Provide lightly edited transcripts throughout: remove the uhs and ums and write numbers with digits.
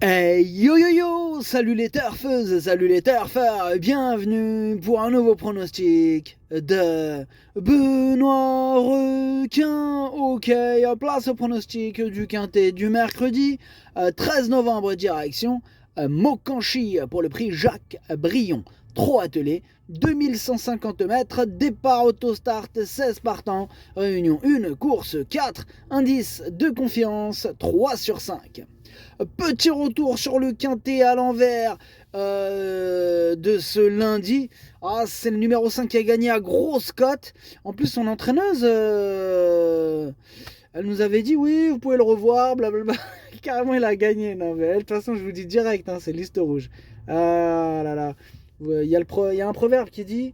Hey yo yo yo, salut les turfeuses, salut les turfeurs, bienvenue pour un nouveau pronostic de Benoît Requin. Ok, place au pronostic du quintet du mercredi 13 novembre, direction Mokanchi pour le prix Jacques Brion. 3 attelés, 2150 mètres, départ autostart, 16 partants, réunion 1, course 4, indice de confiance 3 sur 5. Petit retour sur le quintet à l'envers de ce lundi. Ah, c'est le numéro 5 qui a gagné à grosse cote. En plus, son entraîneuse, elle nous avait dit oui, vous pouvez le revoir, blablabla. Carrément, il a gagné. Non, mais elle, de toute façon, je vous dis direct, hein, c'est liste rouge. Ah là là. Il y a un proverbe qui dit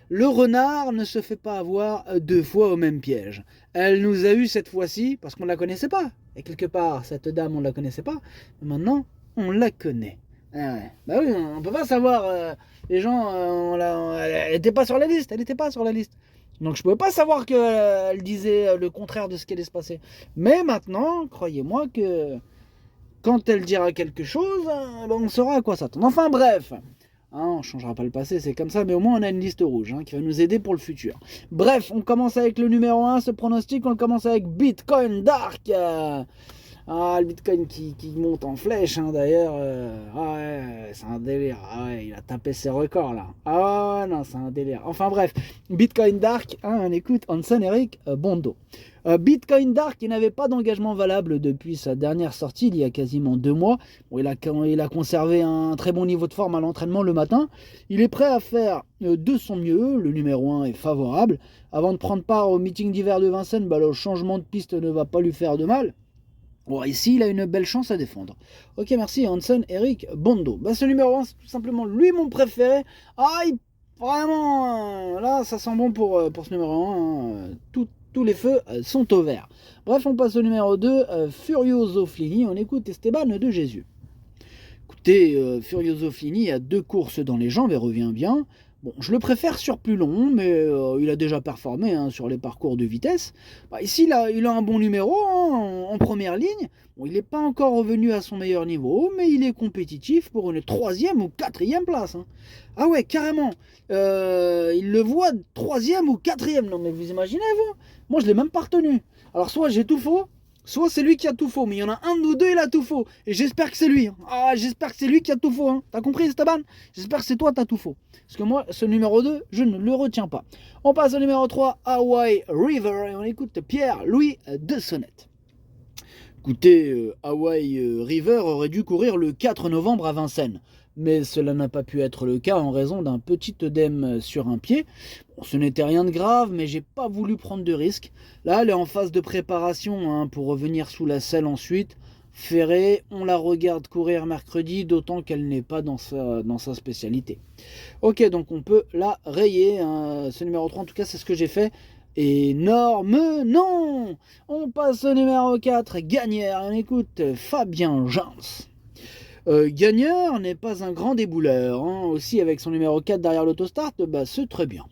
le renard ne se fait pas avoir deux fois au même piège. Elle nous a eu cette fois-ci parce qu'on ne la connaissait pas. Et quelque part, cette dame, on ne la connaissait pas. Mais maintenant, on la connaît. Ah ouais. Bah oui, on ne peut pas savoir. Les gens, elle n'était pas sur la liste. Elle n'était pas sur la liste. Donc je ne pouvais pas savoir qu'elle disait le contraire de ce qui allait se passer. Mais maintenant, croyez-moi que quand elle dira quelque chose, on saura à quoi s'attendre. Enfin bref. Hein, on ne changera pas le passé, c'est comme ça, mais au moins on a une liste rouge hein, qui va nous aider pour le futur. Bref, on commence avec le numéro 1, ce pronostic, on commence avec Bitcoin Dark. Le Bitcoin qui monte en flèche d'ailleurs. Ouais, c'est un délire. Ah ouais, il a tapé ses records là. Ah ouais, non, c'est un délire. Enfin bref, Bitcoin Dark, on écoute Hanson Eric Bondo. Bitcoin Dark, il n'avait pas d'engagement valable depuis sa dernière sortie, il y a quasiment 2 mois. Bon, il a conservé un très bon niveau de forme à l'entraînement le matin. Il est prêt à faire de son mieux, le numéro 1 est favorable. Avant de prendre part au meeting d'hiver de Vincennes, le changement de piste ne va pas lui faire de mal. Bon, ici, il a une belle chance à défendre. Ok, merci, Hanson Eric Bondo. Ce numéro 1, c'est tout simplement lui mon préféré. Vraiment, là, ça sent bon pour ce numéro 1. Tous les feux sont au vert. Bref, on passe au numéro 2, Furioso Flini. On écoute Esteban de Jésus. Écoutez, Furioso Flini a 2 courses dans les jambes et revient bien. Bon, je le préfère sur plus long, mais il a déjà performé sur les parcours de vitesse. Ici, il a un bon numéro en première ligne. Bon, il n'est pas encore revenu à son meilleur niveau, mais il est compétitif pour une 3e ou 4e place. Ah ouais, carrément. Il le voit 3e ou 4e. Non mais vous imaginez, vous? Moi, je ne l'ai même pas retenu. Alors, soit j'ai tout faux, soit c'est lui qui a tout faux, mais il y en a un de nous deux, il a tout faux. Et j'espère que c'est lui. J'espère que c'est lui qui a tout faux. T'as compris, Esteban? J'espère que c'est toi, t'as tout faux. Parce que moi, ce numéro 2, je ne le retiens pas. On passe au numéro 3, Hawaii River, et on écoute Pierre-Louis de Sonnette. Écoutez, Hawaii River aurait dû courir le 4 novembre à Vincennes. Mais cela n'a pas pu être le cas en raison d'un petit œdème sur un pied. Bon, ce n'était rien de grave, mais j'ai pas voulu prendre de risques. Là, elle est en phase de préparation pour revenir sous la selle ensuite. Ferré, on la regarde courir mercredi, d'autant qu'elle n'est pas dans sa spécialité. Ok, donc on peut la rayer. Ce numéro 3, en tout cas, c'est ce que j'ai fait. Énorme, non. On passe au numéro 4, Gagnère. On écoute Fabien Jans. Gagneur n'est pas un grand débouleur, aussi avec son numéro 4 derrière l'autostart, c'est très bien.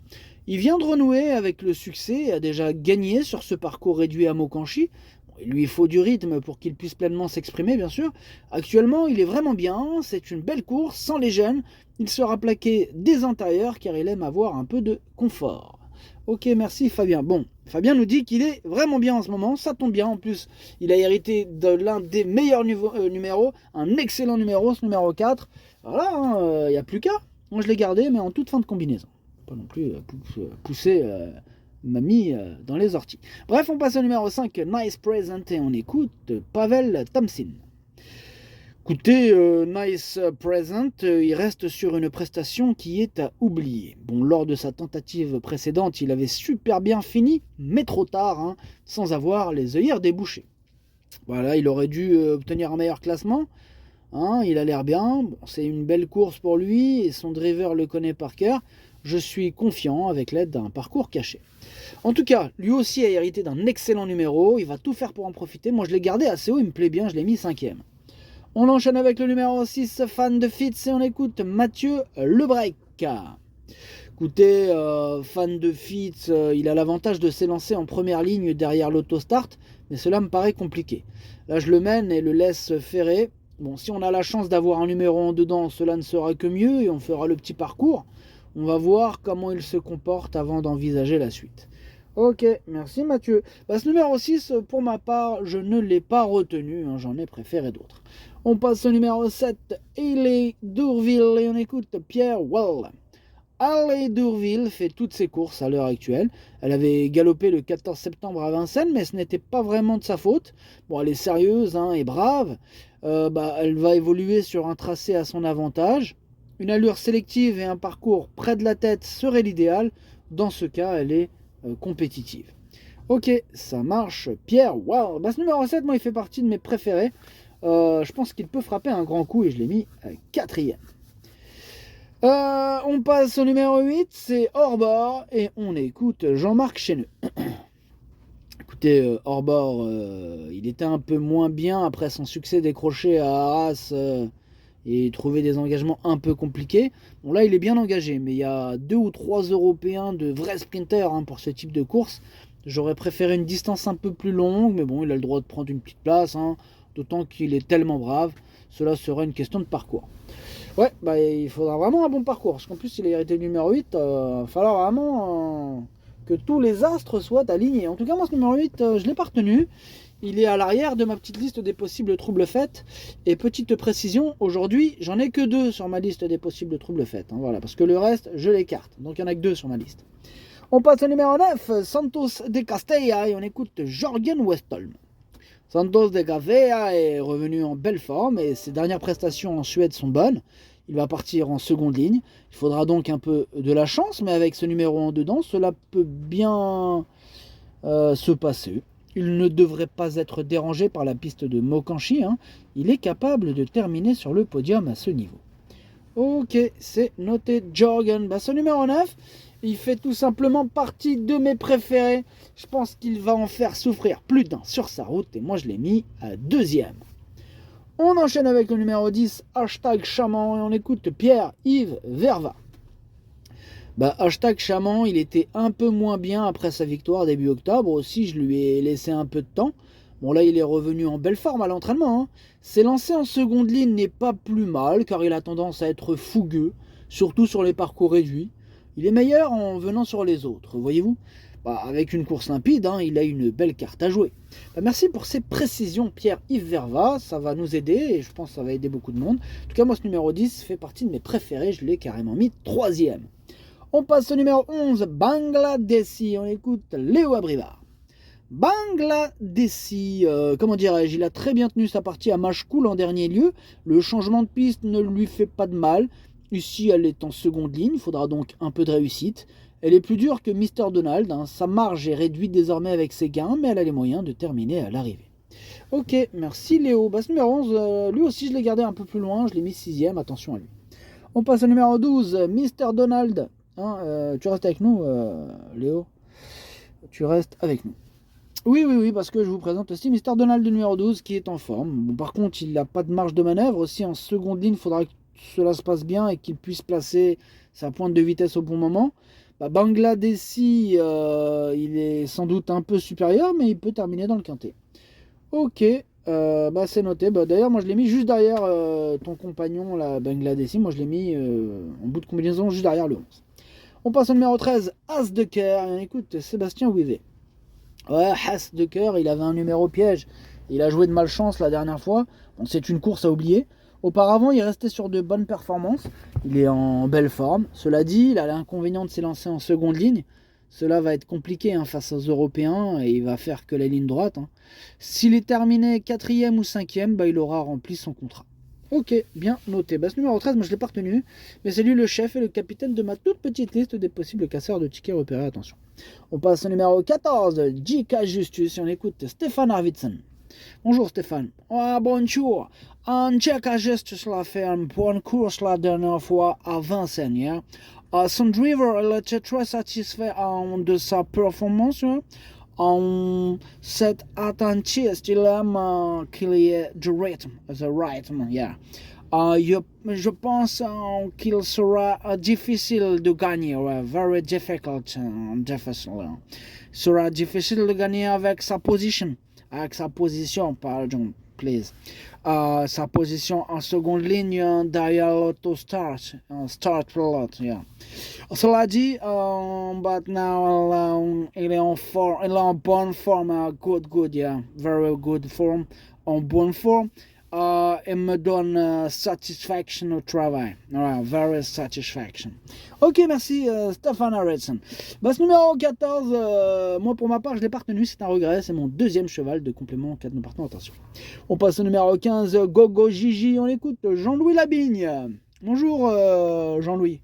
Il vient de renouer avec le succès et a déjà gagné sur ce parcours réduit à Mokanchi. Il lui faut du rythme pour qu'il puisse pleinement s'exprimer, bien sûr. Actuellement, il est vraiment bien, c'est une belle course, sans les gênes. Il sera plaqué des intérieurs car il aime avoir un peu de confort. Ok, merci Fabien. Bon, Fabien nous dit qu'il est vraiment bien en ce moment, ça tombe bien. En plus, il a hérité de l'un des meilleurs numéros, un excellent numéro, ce numéro 4. Voilà, il n'y a plus qu'à. Moi, je l'ai gardé, mais en toute fin de combinaison. Pas non plus pousser mamie dans les orties. Bref, on passe au numéro 5, Nice Present, et on écoute Pavel Tamsin. Écoutez, Nice Present, il reste sur une prestation qui est à oublier. Bon, lors de sa tentative précédente, il avait super bien fini, mais trop tard, sans avoir les œillères débouchées. Voilà, il aurait dû obtenir un meilleur classement. Il a l'air bien, bon, c'est une belle course pour lui, et son driver le connaît par cœur. Je suis confiant avec l'aide d'un parcours caché. En tout cas, lui aussi a hérité d'un excellent numéro, il va tout faire pour en profiter. Moi, je l'ai gardé assez haut, il me plaît bien, je l'ai mis 5e. On enchaîne avec le numéro 6, fan de Fitz, et on écoute Mathieu Lebrec. Écoutez, fan de Fitz, il a l'avantage de s'élancer en première ligne derrière l'autostart, mais cela me paraît compliqué. Là, je le mène et le laisse ferrer. Bon, si on a la chance d'avoir un numéro 1 dedans, cela ne sera que mieux et on fera le petit parcours. On va voir comment il se comporte avant d'envisager la suite. Ok, merci Mathieu. Ce numéro 6, pour ma part, je ne l'ai pas retenu, hein, j'en ai préféré d'autres. On passe au numéro 7, Hailey Durville, et on écoute Pierre Well. Hailey Durville fait toutes ses courses à l'heure actuelle. Elle avait galopé le 14 septembre à Vincennes, mais ce n'était pas vraiment de sa faute. Bon, elle est sérieuse hein, et brave. Elle va évoluer sur un tracé à son avantage. Une allure sélective et un parcours près de la tête serait l'idéal. Dans ce cas, elle est compétitive. Ok, ça marche. Pierre, wow. Ce numéro 7, moi, il fait partie de mes préférés. Je pense qu'il peut frapper un grand coup et je l'ai mis quatrième. On passe au numéro 8, c'est hors bord et on écoute Jean-Marc Chesneux. Écoutez, hors bord, il était un peu moins bien après son succès décroché à Arras et trouver des engagements un peu compliqués. Bon là il est bien engagé, mais il y a 2 ou 3 Européens de vrais sprinters hein, pour ce type de course. J'aurais préféré une distance un peu plus longue, mais bon il a le droit de prendre une petite place, hein, d'autant qu'il est tellement brave, cela sera une question de parcours. Ouais, il faudra vraiment un bon parcours, parce qu'en plus il a hérité le numéro 8, il va falloir vraiment que tous les astres soient alignés. En tout cas moi ce numéro 8, je ne l'ai pas retenu. Il est à l'arrière de ma petite liste des possibles troubles faits. Et petite précision, aujourd'hui, j'en ai que 2 sur ma liste des possibles troubles faits. Hein, voilà, parce que le reste, je l'écarte. Donc il n'y en a que 2 sur ma liste. On passe au numéro 9, Santos de Castella, et on écoute Jørgen Westholm. Santos de Castella est revenu en belle forme et ses dernières prestations en Suède sont bonnes. Il va partir en seconde ligne. Il faudra donc un peu de la chance, mais avec ce numéro 1 dedans, cela peut bien se passer. Il ne devrait pas être dérangé par la piste de Mokanchi. Hein. Il est capable de terminer sur le podium à ce niveau. Ok, c'est noté Jørgen. Ce numéro 9, il fait tout simplement partie de mes préférés. Je pense qu'il va en faire souffrir plus d'un sur sa route. Et moi, je l'ai mis à deuxième. On enchaîne avec le numéro 10, Chaman. Et on écoute Pierre-Yves Verva. Chaman, il était un peu moins bien après sa victoire début octobre. Aussi, je lui ai laissé un peu de temps. Bon, là, il est revenu en belle forme à l'entraînement. Hein. Ses lancers en seconde ligne n'est pas plus mal, car il a tendance à être fougueux, surtout sur les parcours réduits. Il est meilleur en venant sur les autres, voyez-vous. Avec une course limpide, hein, il a une belle carte à jouer. Merci pour ces précisions, Pierre-Yves Verva. Ça va nous aider et je pense que ça va aider beaucoup de monde. En tout cas, moi, ce numéro 10 fait partie de mes préférés. Je l'ai carrément mis troisième. On passe au numéro 11, Bangladeshi. On écoute Léo Abrivard. Bangladeshi, comment dirais-je, il a très bien tenu sa partie à Mashkoul en dernier lieu. Le changement de piste ne lui fait pas de mal. Ici, elle est en seconde ligne. Il faudra donc un peu de réussite. Elle est plus dure que Mr. Donald. Hein. Sa marge est réduite désormais avec ses gains, mais elle a les moyens de terminer à l'arrivée. Ok, merci Léo. Ce numéro 11, lui aussi, je l'ai gardé un peu plus loin. Je l'ai mis 6ème. Attention à lui. On passe au numéro 12, Mr. Donald. Hein, tu restes avec nous, Léo. Tu restes avec nous. Oui, parce que je vous présente aussi Mr. Donald numéro 12 qui est en forme. Bon, par contre, il n'a pas de marge de manœuvre. Aussi, en seconde ligne, il faudra que cela se passe bien et qu'il puisse placer sa pointe de vitesse au bon moment. Bangladeshi, il est sans doute un peu supérieur, mais il peut terminer dans le quintet. Ok, c'est noté. D'ailleurs, moi, je l'ai mis juste derrière ton compagnon, la Bangladeshi. Moi, je l'ai mis en bout de combinaison juste derrière le 11. On passe au numéro 13, As de cœur. Et on écoute Sébastien Ouivet. Ouais, As de cœur, il avait un numéro piège. Il a joué de malchance la dernière fois. Bon, c'est une course à oublier. Auparavant, il restait sur de bonnes performances. Il est en belle forme. Cela dit, il a l'inconvénient de s'élancer en seconde ligne. Cela va être compliqué face aux Européens et il va faire que la ligne droite. Hein. S'il est terminé 4e ou 5e, il aura rempli son contrat. Ok, bien noté. Ce numéro 13, moi je ne l'ai pas retenu, mais c'est lui le chef et le capitaine de ma toute petite liste des possibles casseurs de tickets repérés. Attention. On passe au numéro 14, J.K. Justus, et on écoute Stéphane Arvidsson. Bonjour Stéphane. Bonjour. Un J.K. Justus l'a fait pour une course la dernière fois à Vincennes. Yeah? Son driver était très satisfait de sa performance. Yeah? Cet attentiste, il aime qu'il y ait du rythme, yeah. Je pense qu'il sera difficile de gagner, very difficult, sera difficile de gagner avec sa position, pardon. please. Sa position en seconde ligne derrière l'auto-start. Start lot, yeah. Cela dit, but now il est en bonne forme. Good, yeah. Very good form. En bonne forme. Il me donne satisfaction au travail. Voilà, very satisfaction. Ok, merci Stéphane Harrison. Ce numéro 14, moi pour ma part, je l'ai pas retenu, c'est un regret. C'est mon deuxième cheval de complément 4 nous partons, attention. On passe au numéro 15, Gogo Gigi. On écoute Jean-Louis Labigne. Bonjour Jean-Louis.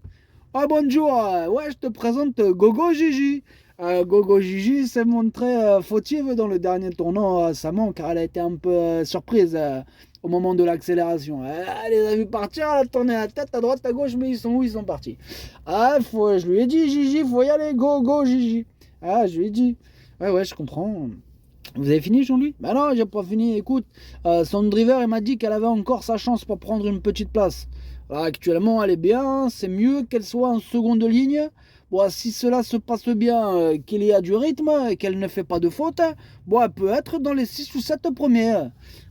Bonjour, ouais, je te présente Gogo Gigi. Gogo Gigi s'est montrée fautive dans le dernier tournant récemment car elle a été un peu surprise au moment de l'accélération. Elle les a vus partir, elle a tourné la tête à droite, à gauche, mais ils sont où? Ils sont partis. Je lui ai dit, Gigi, faut y aller, go Gigi. Je lui ai dit. Ouais, je comprends. Vous avez fini, Jean-Louis? Non, j'ai pas fini. Écoute, son driver, il m'a dit qu'elle avait encore sa chance pour prendre une petite place. Actuellement, elle est bien. C'est mieux qu'elle soit en seconde ligne. Bon, si cela se passe bien, qu'il y a du rythme, qu'elle ne fait pas de faute, elle peut être dans les 6 ou 7 premiers.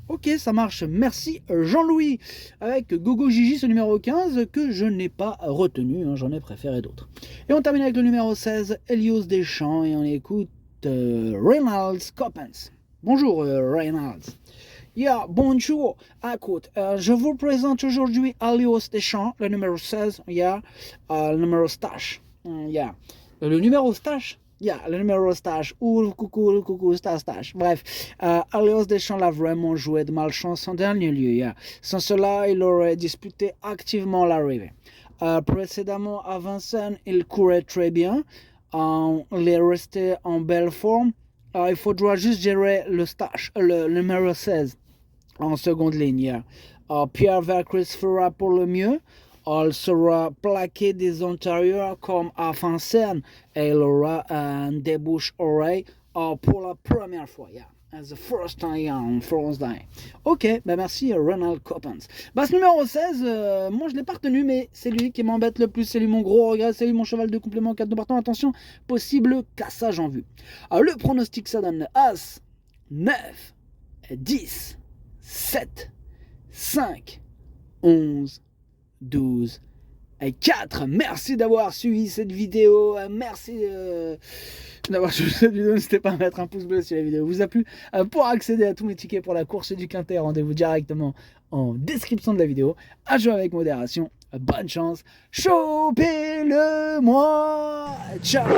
Ok, ça marche. Merci Jean-Louis. Avec Gogo Gigi, ce numéro 15 que je n'ai pas retenu. J'en ai préféré d'autres. Et on termine avec le numéro 16, Helios Deschamps. Et on écoute Reynolds Coppens. Bonjour Reynolds. Bonjour. Écoute, je vous présente aujourd'hui Helios Deschamps, le numéro 16. Le numéro Stache. Le numéro Stache. Le numéro Stache. Coucou, Stache. Bref, Helios Deschamps l'a vraiment joué de malchance en dernier lieu. Sans cela, il aurait disputé activement l'arrivée. Précédemment, à Vincennes, il courait très bien. Il est resté en belle forme. Il faudra juste gérer le numéro 16 en seconde ligne. Pierre Vercruz fera pour le mieux. Il sera plaqué des antérieurs comme à Vincennes et il aura un débouche-oreille pour la première fois. As the first time, first time. Ok, merci Ronald Coppens. Ce numéro 16, moi je l'ai pas retenu, mais c'est lui qui m'embête le plus, c'est lui mon gros regret, c'est lui mon cheval de complément 4 de partant. Attention, possible cassage en vue. Le pronostic ça donne As, 9, 10, 7, 5, 11, 12 et 4. Merci d'avoir suivi cette vidéo. Merci d'avoir suivi cette vidéo. N'hésitez pas à mettre un pouce bleu si la vidéo vous a plu. Pour accéder à tous mes tickets pour la course du Quintet, rendez-vous directement en description de la vidéo. À jouer avec modération. Bonne chance. Chopez-le moi. Ciao.